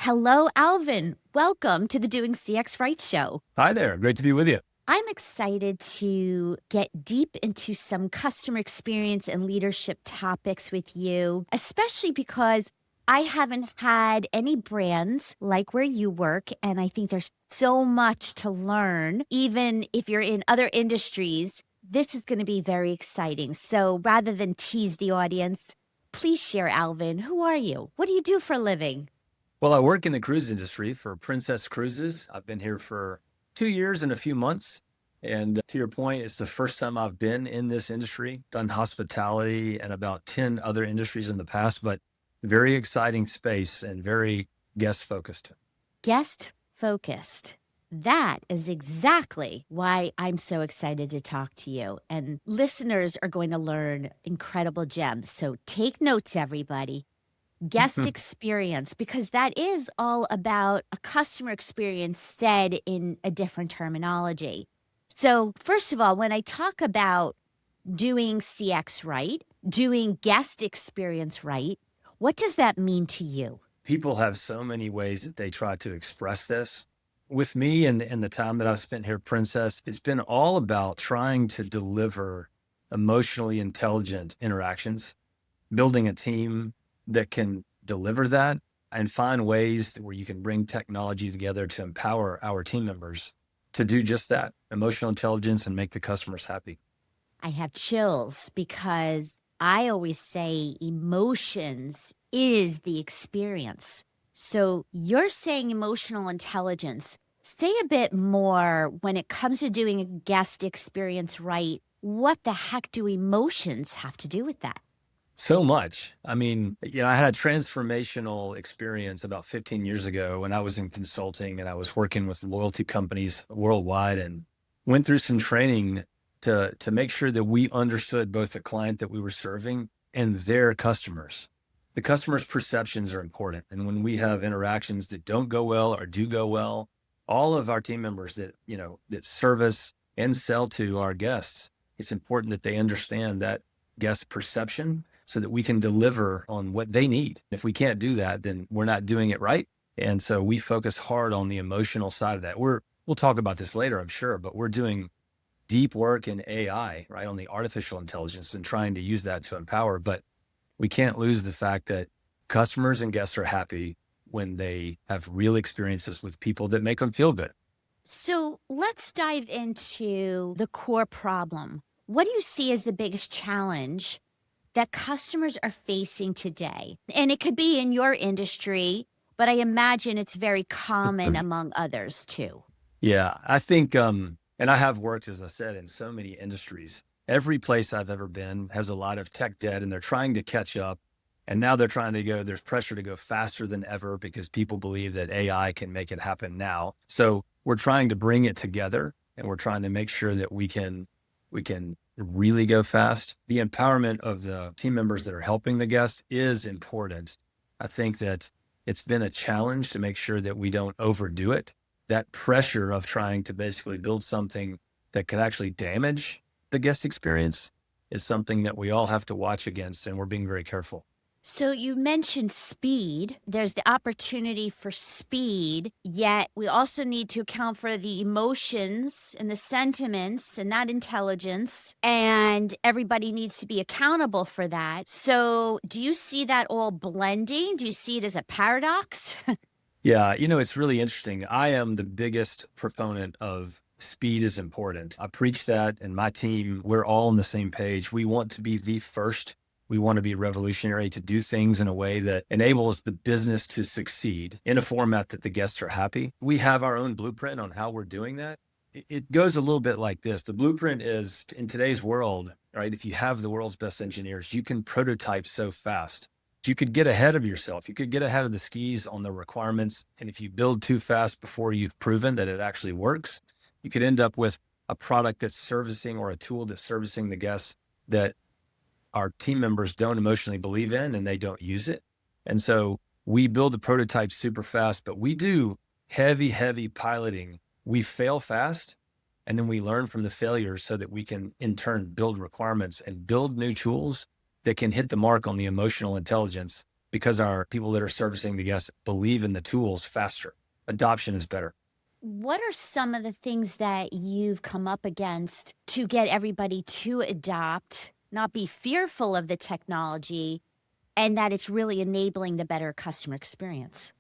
Hello, Alvin. Welcome to the DoingCXRight show. Hi there. Great to be with you. I'm excited to get deep into some customer experience and leadership topics with you, especially because I haven't had any brands like where you work, and I think there's so much to learn. Even if you're in other industries, this is going to be very exciting. So rather than tease the audience, please share, Alvin. Who are you? What do you do for a living? Well, I work in the cruise industry for Princess Cruises. I've been here for 2 years and a few months. And to your point, it's the first time I've been in this industry, done hospitality and about 10 other industries in the past, but very exciting space and very guest focused. Guest focused. That is exactly why I'm so excited to talk to you. And listeners are going to learn incredible gems. So take notes, everybody. Guest experience, because that is all about a customer experience said in a different terminology. So first of all, when I talk about doing CX right, doing guest experience right, what does that mean to you? People have so many ways that they try to express this. With me and the time that I've spent here at Princess, it's been all about trying to deliver emotionally intelligent interactions, building a team that can deliver that and find ways where you can bring technology together to empower our team members to do just that, emotional intelligence, and make the customers happy. I have chills because I always say emotions is the experience. So you're saying emotional intelligence. Say a bit more when it comes to doing a guest experience right. What the heck do emotions have to do with that? So much. I mean, I had a transformational experience about 15 years ago when I was in consulting and I was working with loyalty companies worldwide and went through some training to make sure that we understood both the client that we were serving and their customers. The customer's perceptions are important. And when we have interactions that don't go well or do go well, all of our team members that service and sell to our guests, it's important that they understand that guest perception so that we can deliver on what they need. If we can't do that, then we're not doing it right. And so we focus hard on the emotional side of that. We'll talk about this later, I'm sure, but we're doing deep work in AI, right, on the artificial intelligence and trying to use that to empower. But we can't lose the fact that customers and guests are happy when they have real experiences with people that make them feel good. So let's dive into the core problem. What do you see as the biggest challenge that customers are facing today? And it could be in your industry, but I imagine it's very common among others too. Yeah, I think, and I have worked, as I said, in so many industries. Every place I've ever been has a lot of tech debt and they're trying to catch up. And now they're trying to there's pressure to go faster than ever because people believe that AI can make it happen now. So we're trying to bring it together and we're trying to make sure that we can really go fast. The empowerment of the team members that are helping the guests is important. I think that it's been a challenge to make sure that we don't overdo it. That pressure of trying to basically build something that could actually damage the guest experience is something that we all have to watch against, and we're being very careful. So you mentioned speed. There's the opportunity for speed, yet we also need to account for the emotions and the sentiments and that intelligence, and everybody needs to be accountable for that. So do you see that all blending? Do you see it as a paradox? Yeah, it's really interesting. I am the biggest proponent of speed is important. I preach that, and my team, we're all on the same page. We want to be the first. We want to be revolutionary, to do things in a way that enables the business to succeed in a format that the guests are happy. We have our own blueprint on how we're doing that. It goes a little bit like this. The blueprint is, in today's world, right? If you have the world's best engineers, you can prototype so fast. You could get ahead of yourself. You could get ahead of the skis on the requirements. And if you build too fast before you've proven that it actually works, you could end up with a product that's servicing or a tool that's servicing the guests that our team members don't emotionally believe in and they don't use it. And so we build the prototype super fast, but we do heavy piloting. We fail fast and then we learn from the failures so that we can in turn build requirements and build new tools that can hit the mark on the emotional intelligence because our people that are servicing the guests believe in the tools faster. Adoption is better. What are some of the things that you've come up against to get everybody to adopt, not be fearful of the technology, and that it's really enabling the better customer experience?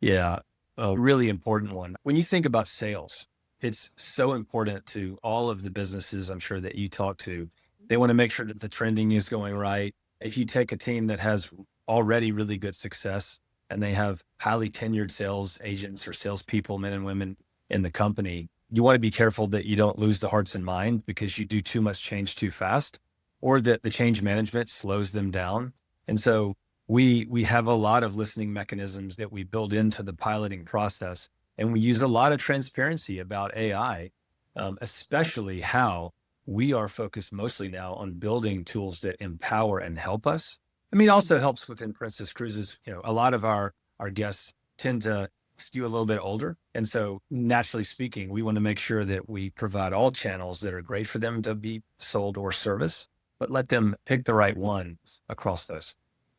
Yeah, a really important one. When you think about sales, it's so important to all of the businesses I'm sure that you talk to. They want to make sure that the trending is going right. If you take a team that has already really good success and they have highly tenured sales agents or salespeople, men and women in the company, you want to be careful that you don't lose the hearts and mind because you do too much change too fast, or that the change management slows them down. And so we have a lot of listening mechanisms that we build into the piloting process, and we use a lot of transparency about AI, especially how we are focused mostly now on building tools that empower and help us. I mean, it also helps within Princess Cruises. A lot of our guests tend to skew a little bit older. And so naturally speaking, we want to make sure that we provide all channels that are great for them to be sold or service, but let them pick the right one across those.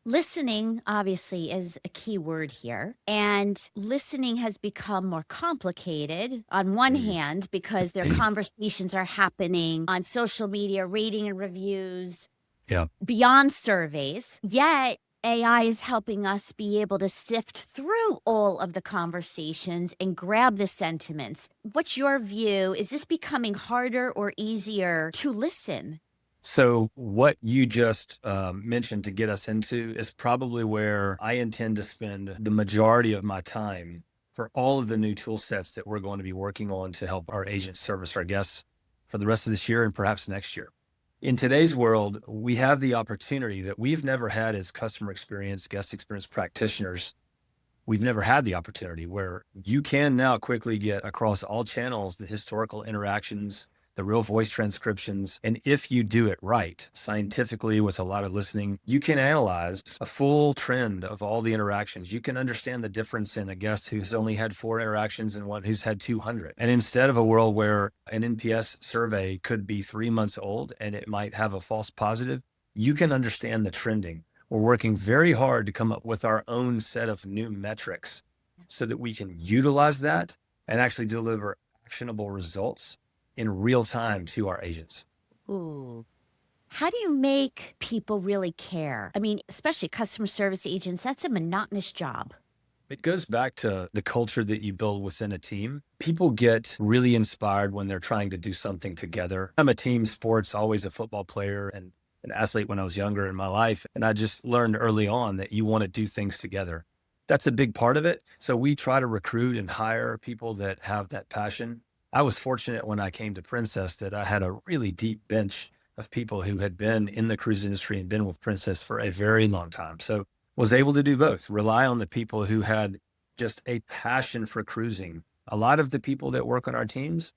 Listening, obviously, is a key word here. And listening has become more complicated on one Mm. hand because their conversations are happening on social media, rating and reviews, Yeah. beyond surveys. Yet, AI is helping us be able to sift through all of the conversations and grab the sentiments. What's your view? Is this becoming harder or easier to listen? So what you just mentioned to get us into is probably where I intend to spend the majority of my time for all of the new tool sets that we're going to be working on to help our agents service our guests for the rest of this year and perhaps next year. In today's world, we have the opportunity that we've never had as customer experience, guest experience practitioners. We've never had the opportunity where you can now quickly get across all channels the historical interactions, the real voice transcriptions. And if you do it right, scientifically, with a lot of listening, you can analyze a full trend of all the interactions. You can understand the difference in a guest who's only had 4 interactions and one who's had 200. And instead of a world where an NPS survey could be 3 months old and it might have a false positive, you can understand the trending. We're working very hard to come up with our own set of new metrics so that we can utilize that and actually deliver actionable results in real time to our agents. Ooh. How do you make people really care? I mean, especially customer service agents, that's a monotonous job. It goes back to the culture that you build within a team. People get really inspired when they're trying to do something together. I'm a team sports, always a football player and an athlete when I was younger in my life. And I just learned early on that you want to do things together. That's a big part of it. So we try to recruit and hire people that have that passion. I was fortunate when I came to Princess that I had a really deep bench of people who had been in the cruise industry and been with Princess for a very long time. So was able to do both, rely on the people who had just a passion for cruising. A lot of the people that work on our teams,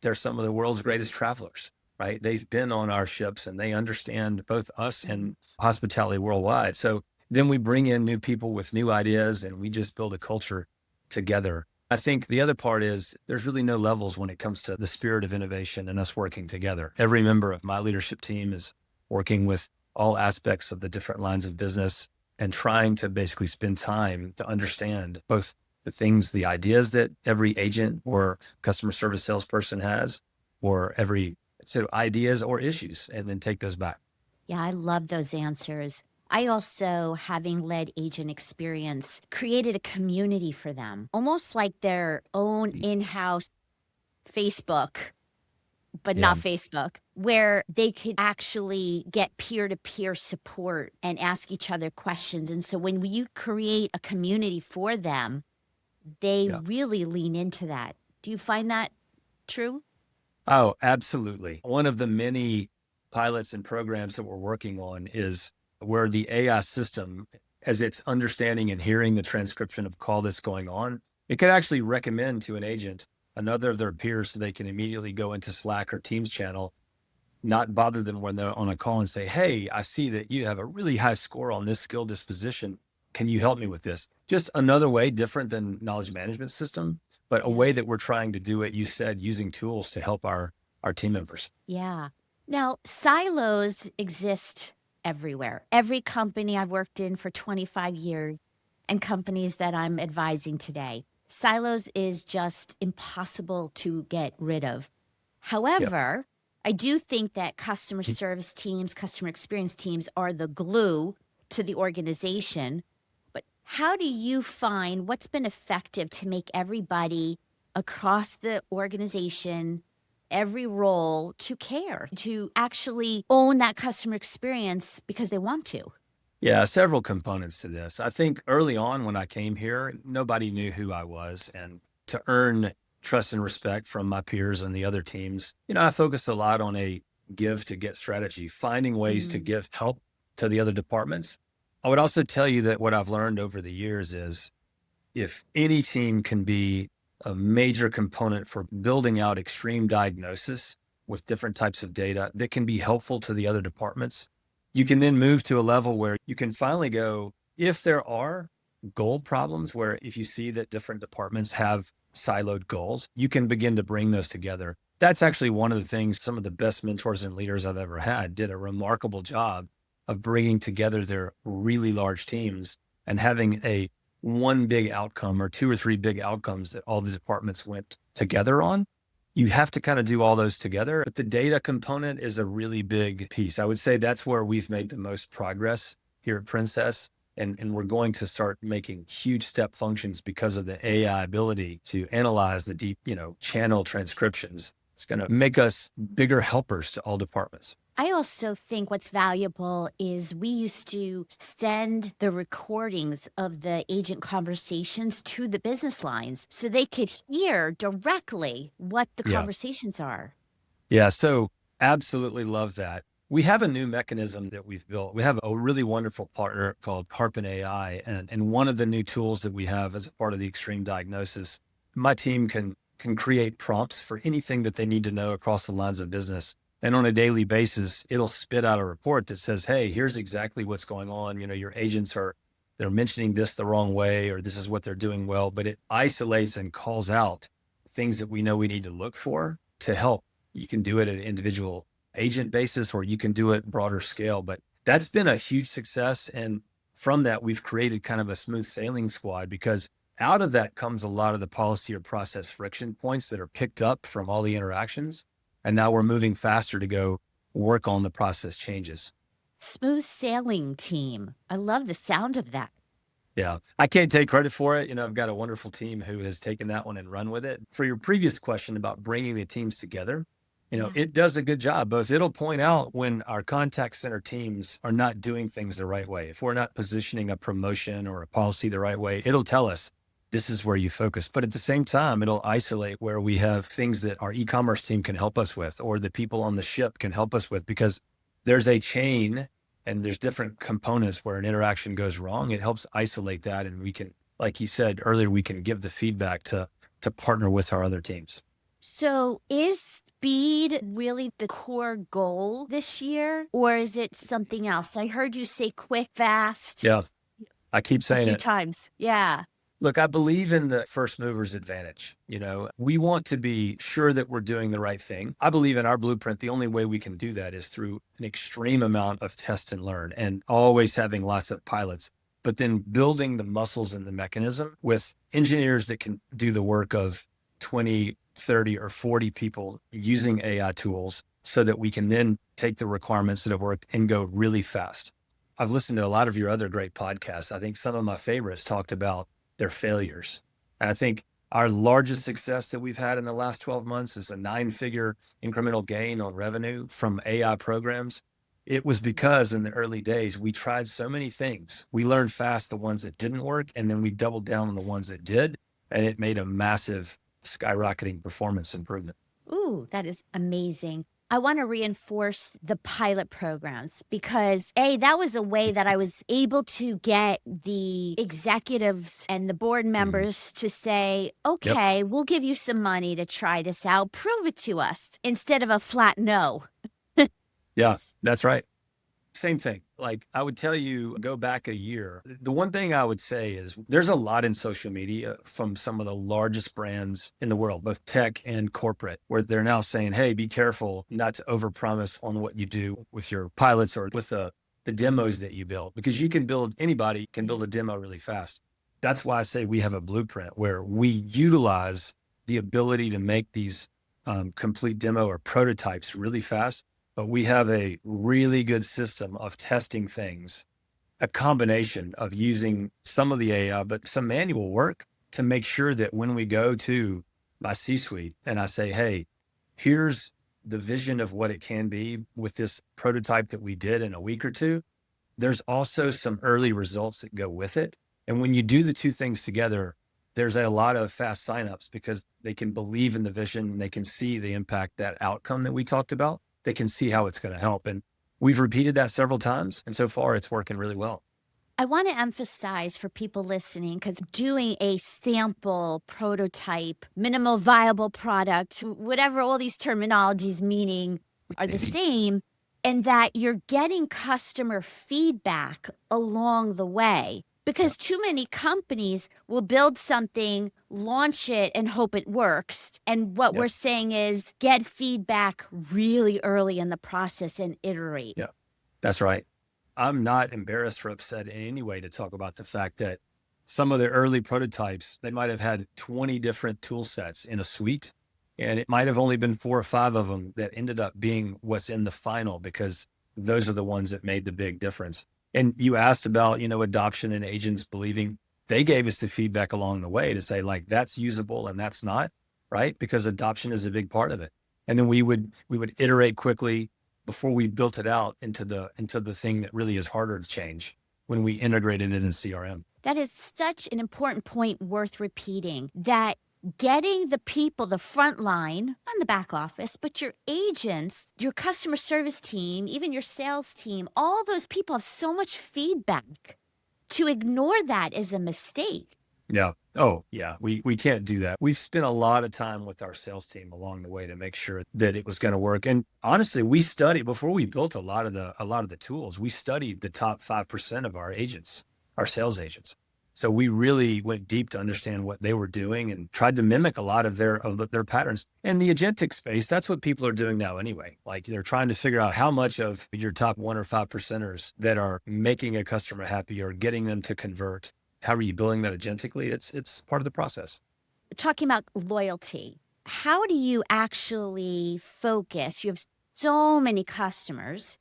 they're some of the world's greatest travelers, right? They've been on our ships and they understand both us and hospitality worldwide. So then we bring in new people with new ideas and we just build a culture together. I think the other part is there's really no levels when it comes to the spirit of innovation and us working together. Every member of my leadership team is working with all aspects of the different lines of business and trying to basically spend time to understand both the things, the ideas that every agent or customer service salesperson has, or every set of ideas or issues, and then take those back. Yeah, I love those answers. I also, having led agent experience, created a community for them, almost like their own in-house Facebook, but Yeah. not Facebook, where they could actually get peer-to-peer support and ask each other questions. And so when you create a community for them, they Yeah. really lean into that. Do you find that true? Oh, absolutely. One of the many pilots and programs that we're working on is where the AI system, as it's understanding and hearing the transcription of call that's going on, it could actually recommend to an agent another of their peers so they can immediately go into Slack or Teams channel, not bother them when they're on a call and say, hey, I see that you have a really high score on this skill disposition. Can you help me with this? Just another way, different than knowledge management system, but a Yeah. way that we're trying to do it, you said, using tools to help our team members. Yeah. Now, silos exist everywhere. Every company I've worked in for 25 years and companies that I'm advising today. Silos is just impossible to get rid of. Yep. However, I do think that customer service teams, customer experience teams are the glue to the organization. But how do you find what's been effective to make everybody across the organization, every role, to care, to actually own that customer experience because they want to? Yeah, several components to this. I think early on when I came here, nobody knew who I was. And to earn trust and respect from my peers and the other teams, I focused a lot on a give to get strategy, finding ways to Mm, give help to the other departments. I would also tell you that what I've learned over the years is if any team can be a major component for building out extreme diagnosis with different types of data that can be helpful to the other departments, you can then move to a level where you can finally go, if there are goal problems, where if you see that different departments have siloed goals, you can begin to bring those together. That's actually one of the things some of the best mentors and leaders I've ever had did a remarkable job of bringing together their really large teams and having a one big outcome or two or three big outcomes that all the departments went together on. You have to kind of do all those together, but the data component is a really big piece. I would say that's where we've made the most progress here at Princess. And we're going to start making huge step functions because of the AI ability to analyze the deep, channel transcriptions. It's going to make us bigger helpers to all departments. I also think what's valuable is we used to send the recordings of the agent conversations to the business lines so they could hear directly what the Yeah. conversations are. Yeah. So absolutely love that. We have a new mechanism that we've built. We have a really wonderful partner called Harpen AI. And one of the new tools that we have as a part of the extreme diagnosis, my team can create prompts for anything that they need to know across the lines of business. And on a daily basis, it'll spit out a report that says, hey, here's exactly what's going on. Your agents they're mentioning this the wrong way, or this is what they're doing well, but it isolates and calls out things that we know we need to look for to help. You can do it at an individual agent basis, or you can do it broader scale, but that's been a huge success. And from that, we've created kind of a smooth sailing squad because out of that comes a lot of the policy or process friction points that are picked up from all the interactions. And now we're moving faster to go work on the process changes. Smooth sailing team. I love the sound of that. Yeah. I can't take credit for it. I've got a wonderful team who has taken that one and run with it. For your previous question about bringing the teams together, Yeah. it does a good job. Both it'll point out when our contact center teams are not doing things the right way. If we're not positioning a promotion or a policy the right way, it'll tell us this is where you focus. But at the same time, it'll isolate where we have things that our e-commerce team can help us with, or the people on the ship can help us with, because there's a chain and there's different components where an interaction goes wrong. It helps isolate that. And we can, like you said earlier, we can give the feedback to partner with our other teams. So is speed really the core goal this year, or is it something else? I heard you say quick, fast Yeah. I keep a saying few it. times. Yeah. Look, I believe in the first mover's advantage. We want to be sure that we're doing the right thing. I believe in our blueprint. The only way we can do that is through an extreme amount of test and learn and always having lots of pilots, but then building the muscles and the mechanism with engineers that can do the work of 20, 30, or 40 people using AI tools so that we can then take the requirements that have worked and go really fast. I've listened to a lot of your other great podcasts. I think some of my favorites talked about their failures. And I think our largest success that we've had in the last 12 months is a 9-figure incremental gain on revenue from AI programs. It was because in the early days, we tried so many things. We learned fast the ones that didn't work, and then we doubled down on the ones that did. And it made a massive skyrocketing performance improvement. Ooh, that is amazing. I want to reinforce the pilot programs because that was a way that I was able to get the executives and the board members to say, Yep. okay, we'll give you some money to try this out. Prove it to us instead of a flat no. Yeah, that's right. Same thing. Like I would tell you, go back a year. The one thing I would say is there's a lot in social media from some of the largest brands in the world, both tech and corporate, where they're now saying, hey, be careful not to overpromise on what you do with your pilots or with the the demos that you build, because anybody can build a demo really fast. That's why I say we have a blueprint where we utilize the ability to make these complete demo or prototypes really fast, but we have a really good system of testing things, a combination of using some of the AI, but some manual work to make sure that when we go to my C-suite and I say, hey, here's the vision of what it can be with this prototype that we did in a week or two, there's also some early results that go with it. And when you do the two things together, there's a lot of fast signups because they can believe in the vision and they can see the impact, that outcome that we talked about. They can see how it's going to help. And we've repeated that several times. And so far it's working really well. I want to emphasize for people listening, because doing a sample, prototype, minimal viable product, whatever all these terminologies meaning are the same, and that you're getting customer feedback along the way. Because too many companies will build something, launch it, and hope it works. And what we're saying is get feedback really early in the process and iterate. Yeah, that's right. I'm not embarrassed or upset in any way to talk about the fact that some of the early prototypes, they might have had 20 different tool sets in a suite, and it might have only been 4 or 5 of them that ended up being what's in the final, because those are the ones that made the big difference. And you asked about, adoption and agents believing. They gave us the feedback along the way to say, like, that's usable and that's not, right? Because adoption is a big part of it. And then we would iterate quickly before we built it out into the thing that really is harder to change when we integrated it in CRM. That is such an important point worth repeating, that getting the people, the front line on the back office, but your agents, your customer service team, even your sales team, all those people have so much feedback. To ignore that is a mistake. Yeah. Oh, yeah. We can't do that. We've spent a lot of time with our sales team along the way to make sure that it was going to work. And honestly, we studied before we built a lot of the tools. We studied the top 5% of our agents, our sales agents. So we really went deep to understand what they were doing and tried to mimic a lot of their patterns. And the agentic space, that's what people are doing now anyway. Like, they're trying to figure out how much of your top 1 or 5%ers that are making a customer happy or getting them to convert. How are you building that agentically? It's part of the process. Talking about loyalty, how do you actually focus? You have so many customers.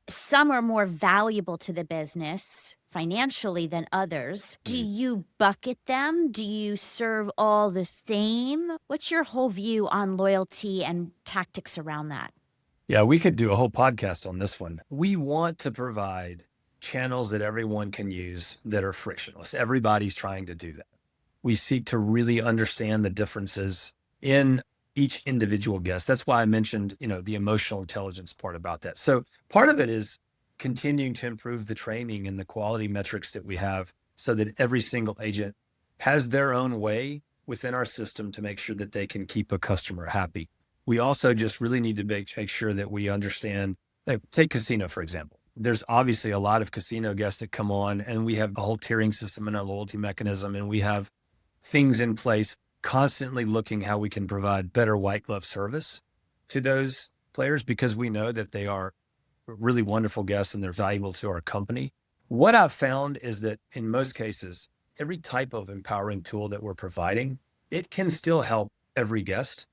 Some are more valuable to the business financially than others. Do you bucket them? Do you serve all the same? What's your whole view on loyalty and tactics around that? Yeah, we could do a whole podcast on this one. We want to provide channels that everyone can use that are frictionless. Everybody's trying to do that. We seek to really understand the differences in each individual guest. That's why I mentioned, the emotional intelligence part about that. So part of it is continuing to improve the training and the quality metrics that we have so that every single agent has their own way within our system to make sure that they can keep a customer happy. We also just really need to make sure that we understand, take casino, for example. There's obviously a lot of casino guests that come on, and we have a whole tiering system and a loyalty mechanism, and we have things in place constantly looking how we can provide better white glove service to those players, because we know that they are really wonderful guests and they're valuable to our company. What I've found is that in most cases, every type of empowering tool that we're providing, it can still help every guest,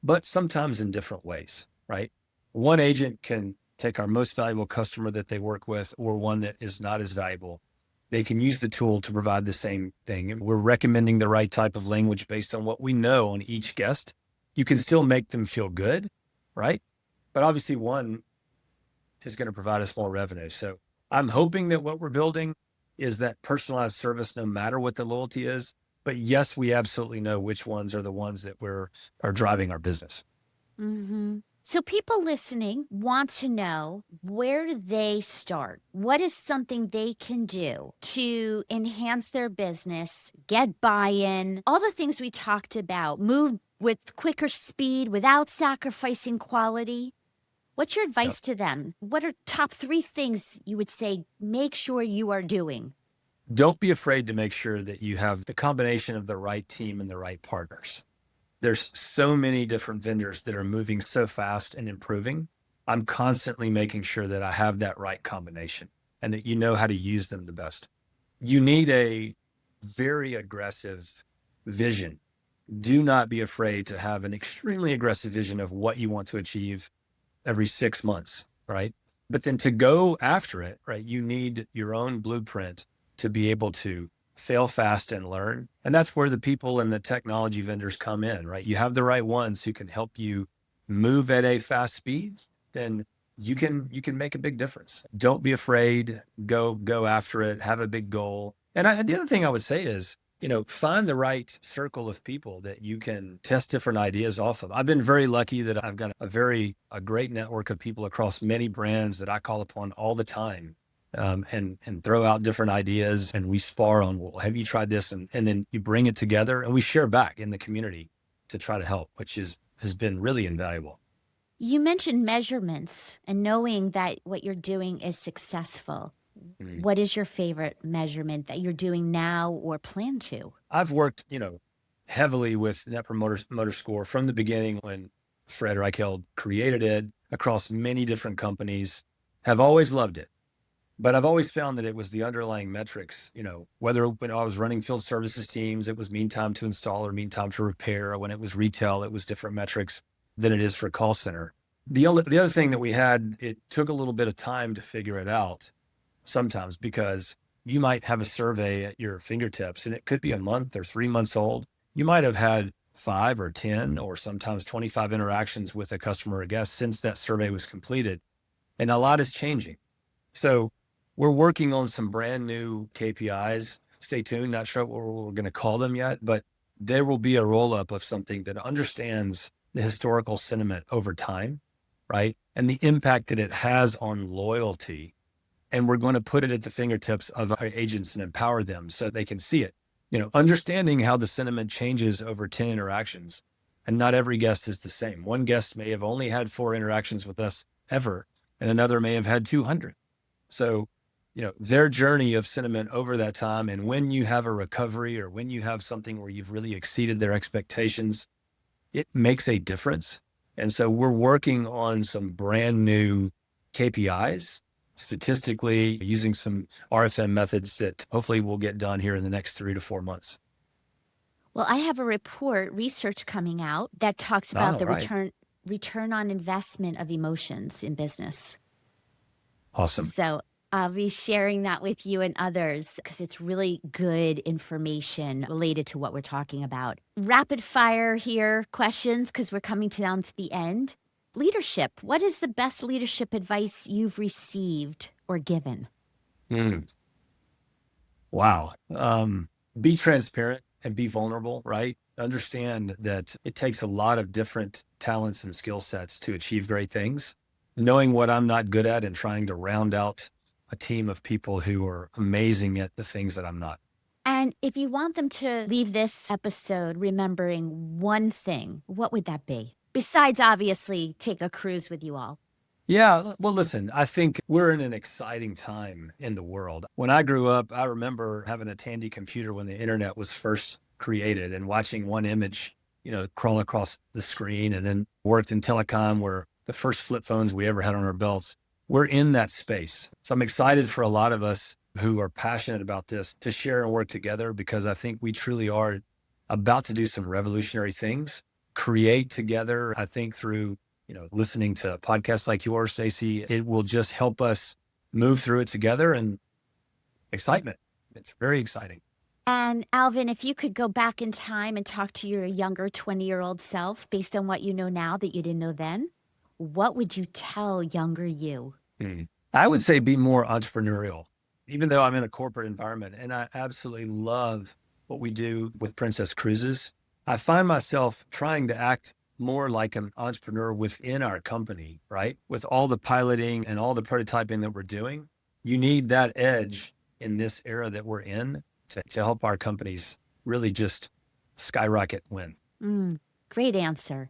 but sometimes in different ways, right? One agent can take our most valuable customer that they work with, or one that is not as valuable. They can use the tool to provide the same thing. And we're recommending the right type of language based on what we know on each guest. You can still make them feel good, right? But obviously one is going to provide us more revenue. So I'm hoping that what we're building is that personalized service, no matter what the loyalty is. But yes, we absolutely know which ones are the ones that are driving our business. Mm-hmm. So people listening want to know, where do they start? What is something they can do to enhance their business, get buy-in, all the things we talked about, move with quicker speed without sacrificing quality? What's your advice to them? What are top 3 things you would say, make sure you are doing? Don't be afraid to make sure that you have the combination of the right team and the right partners. There's so many different vendors that are moving so fast and improving. I'm constantly making sure that I have that right combination. and that you know how to use them the best. You need a very aggressive vision. Do not be afraid to have an extremely aggressive vision of what you want to achieve every 6 months, right? But then to go after it, right, you need your own blueprint to be able to fail fast and learn. And that's where the people and the technology vendors come in, right? You have the right ones who can help you move at a fast speed, then you can make a big difference. Don't be afraid, go after it, have a big goal. And the other thing I would say is, find the right circle of people that you can test different ideas off of. I've been very lucky that I've got a great network of people across many brands that I call upon all the time, and throw out different ideas, and we spar on, well, have you tried this? And then you bring it together and we share back in the community to try to help, which has been really invaluable. You mentioned measurements and knowing that what you're doing is successful. What is your favorite measurement that you're doing now or plan to? I've worked, heavily with Net Promoter Score from the beginning when Fred Reichheld created it across many different companies. Have always loved it. But I've always found that it was the underlying metrics, whether when I was running field services teams, it was mean time to install or mean time to repair. When it was retail, it was different metrics than it is for call center. The other thing that we had, it took a little bit of time to figure it out sometimes, because you might have a survey at your fingertips and it could be a month or 3 months old. You might have had 5 or 10 or sometimes 25 interactions with a customer or guest since that survey was completed. And a lot is changing. So we're working on some brand new KPIs. Stay tuned. Not sure what we're going to call them yet, but there will be a roll up of something that understands the historical sentiment over time, right? And the impact that it has on loyalty. And we're going to put it at the fingertips of our agents and empower them so they can see it. Understanding how the sentiment changes over 10 interactions. And not every guest is the same. One guest may have only had 4 interactions with us ever, and another may have had 200. So, their journey of sentiment over that time, and when you have a recovery or when you have something where you've really exceeded their expectations, it makes a difference. And so we're working on some brand new KPIs statistically using some RFM methods that hopefully will get done here in the next 3 to 4 months. Well, I have a research coming out that talks about the right. return on investment of emotions in business. Awesome. So I'll be sharing that with you and others because it's really good information related to what we're talking about. Rapid fire here questions because we're coming down to the end. Leadership. What is the best leadership advice you've received or given? Wow. Be transparent and be vulnerable, right? Understand that it takes a lot of different talents and skill sets to achieve great things. Knowing what I'm not good at and trying to round out a team of people who are amazing at the things that I'm not. And if you want them to leave this episode remembering one thing, what would that be? Besides, obviously, take a cruise with you all. Yeah. Well, listen, I think we're in an exciting time in the world. When I grew up, I remember having a Tandy computer when the internet was first created and watching one image, crawl across the screen, and then worked in telecom where the first flip phones we ever had on our belts. We're in that space. So I'm excited for a lot of us who are passionate about this to share and work together, because I think we truly are about to do some revolutionary things, create together. I think through, listening to podcasts like yours, Stacey, it will just help us move through it together, and excitement. It's very exciting. And Alvin, if you could go back in time and talk to your younger 20-year-old self based on what you know now that you didn't know then, what would you tell younger you? I would say be more entrepreneurial, even though I'm in a corporate environment, and I absolutely love what we do with Princess Cruises. I find myself trying to act more like an entrepreneur within our company, right? With all the piloting and all the prototyping that we're doing, you need that edge in this era that we're in to help our companies really just skyrocket win. Great answer.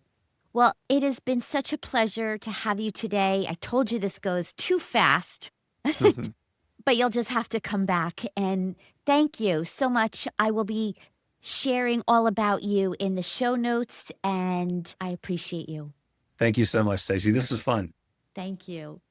Well, it has been such a pleasure to have you today. I told you this goes too fast, but you'll just have to come back. And thank you so much. I will be sharing all about you in the show notes, and I appreciate you. Thank you so much, Stacey. This was fun. Thank you.